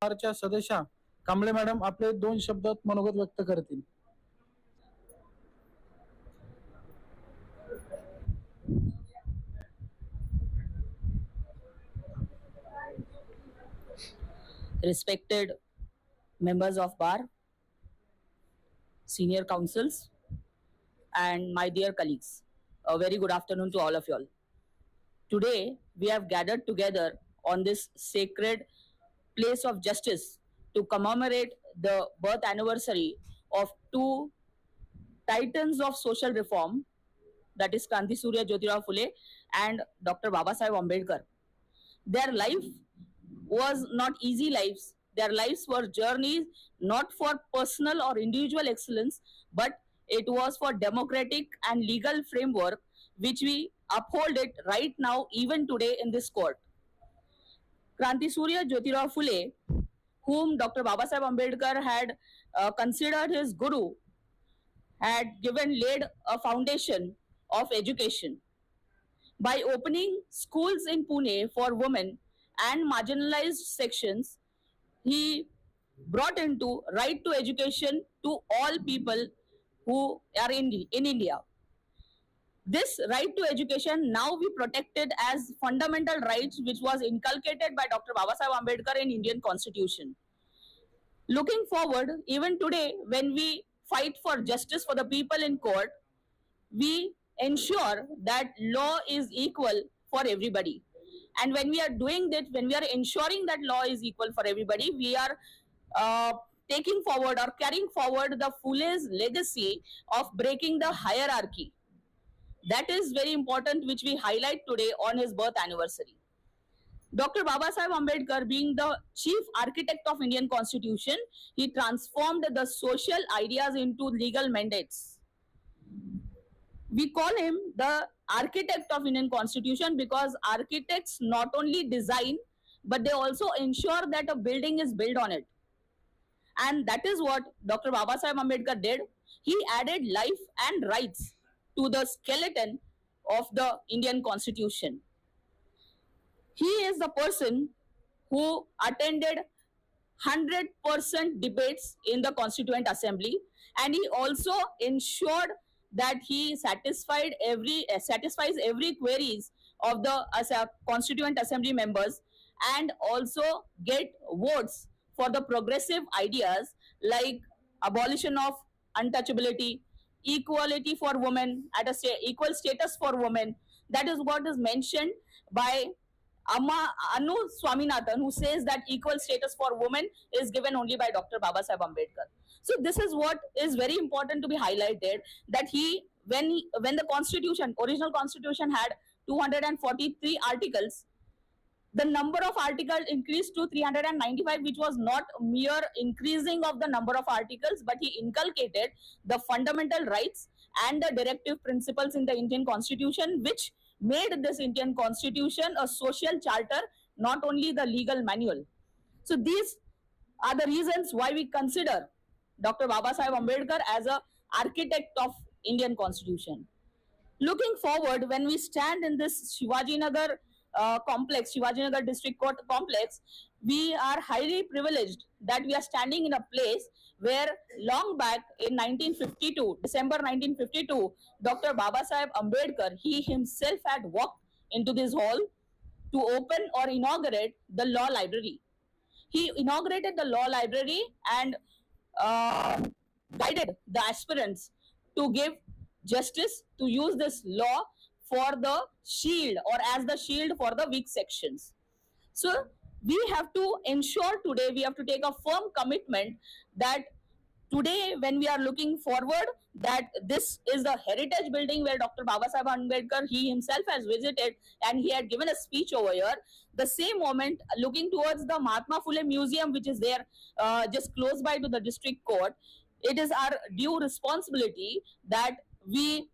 च्या सदस्या कांबळे मॅडम आपले 2 शब्दात मनोगत व्यक्त करतील. Respected members of bar, senior councils, and my dear colleagues, a very good afternoon to all of you all. Today, we have gathered together on this sacred place of justice to commemorate the birth anniversary of two titans of social reform, that is Kranti Surya Jyotirao Phule and Dr. Babasaheb Ambedkar. Their life was not easy lives. Their lives were journeys not for personal or individual excellence, but it was for democratic and legal framework which we uphold it right now, even today in this court. Kranti Surya Jyotirao Phule, whom Dr. Babasaheb Ambedkar had considered his guru, had laid a foundation of education. By opening schools in Pune for women and marginalized sections, he brought into right to education to all people who are in India. This right to education now we protected as fundamental rights which was inculcated by Dr. Babasaheb Ambedkar in Indian Constitution. Looking forward, even today when we fight for justice for the people in court, we ensure that law is equal for everybody. And when we are doing that, when we are ensuring that law is equal for everybody, we are taking forward or carrying forward the Phule's legacy of breaking the hierarchy. That is very important, which we highlight today on his birth anniversary. Dr. Babasaheb Ambedkar, being the chief architect of Indian Constitution, he transformed the social ideas into legal mandates. We call him the architect of Indian Constitution because architects not only design, but they also ensure that a building is built on it. And that is what Dr. Babasaheb Ambedkar did. He added life and rights to the skeleton of the Indian Constitution. He is the person who attended 100% debates in the Constituent Assembly, and he also ensured that he satisfies every queries of the Constituent Assembly members, and also get votes for the progressive ideas like abolition of untouchability, equality for women at equal status for women. That is what is mentioned by Anu Swaminathan, who says that equal status for women is given only by Dr. Babasaheb Ambedkar. So this is what is very important to be highlighted, that when the original constitution had 243 articles, the number of articles increased to 395, which was not mere increasing of the number of articles, but he inculcated the fundamental rights and the directive principles in the Indian Constitution, which made this Indian Constitution a social charter, not only the legal manual. So these are the reasons why we consider Dr. Babasaheb Ambedkar as a architect of Indian Constitution. Looking forward, when we stand in this Shivajinagar complex, Shivajinagar District Court complex, we are highly privileged that we are standing in a place where long back in 1952, December 1952, Dr. Babasaheb Ambedkar, he himself had walked into this hall to open or inaugurate the law library. He inaugurated the law library and guided the aspirants to give justice, to use this law for the shield or as the shield for the weak sections. So we have to ensure today, we have to take a firm commitment that today when we are looking forward, that this is the heritage building where Dr. Babasaheb Ambedkar, he himself has visited and he had given a speech over here. The same moment, looking towards the Mahatma Phule Museum, which is there just close by to the district court, it is our due responsibility that we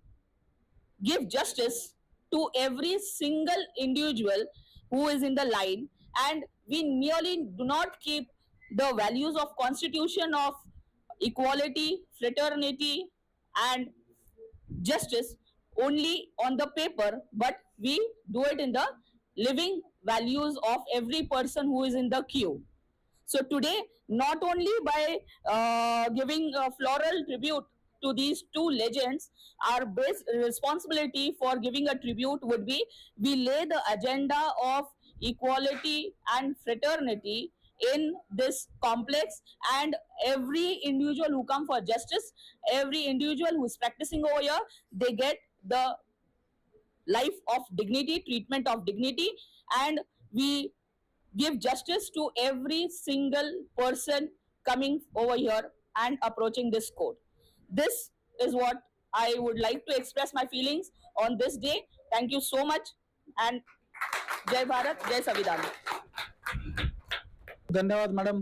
give justice to every single individual who is in the line, and we merely do not keep the values of constitution of equality, fraternity and justice only on the paper, but we do it in the living values of every person who is in the queue. So today, not only by giving a floral tribute to these two legends, our base responsibility for giving a tribute would be we lay the agenda of equality and fraternity in this complex, and every individual who come for justice, every individual who is practicing over here, they get the life of dignity, treatment of dignity, and we give justice to every single person coming over here and approaching this court. This is what I would like to express my feelings on this day. Thank you so much, and Jai Bharat, Jai Savidhan. धन्यवाद madam.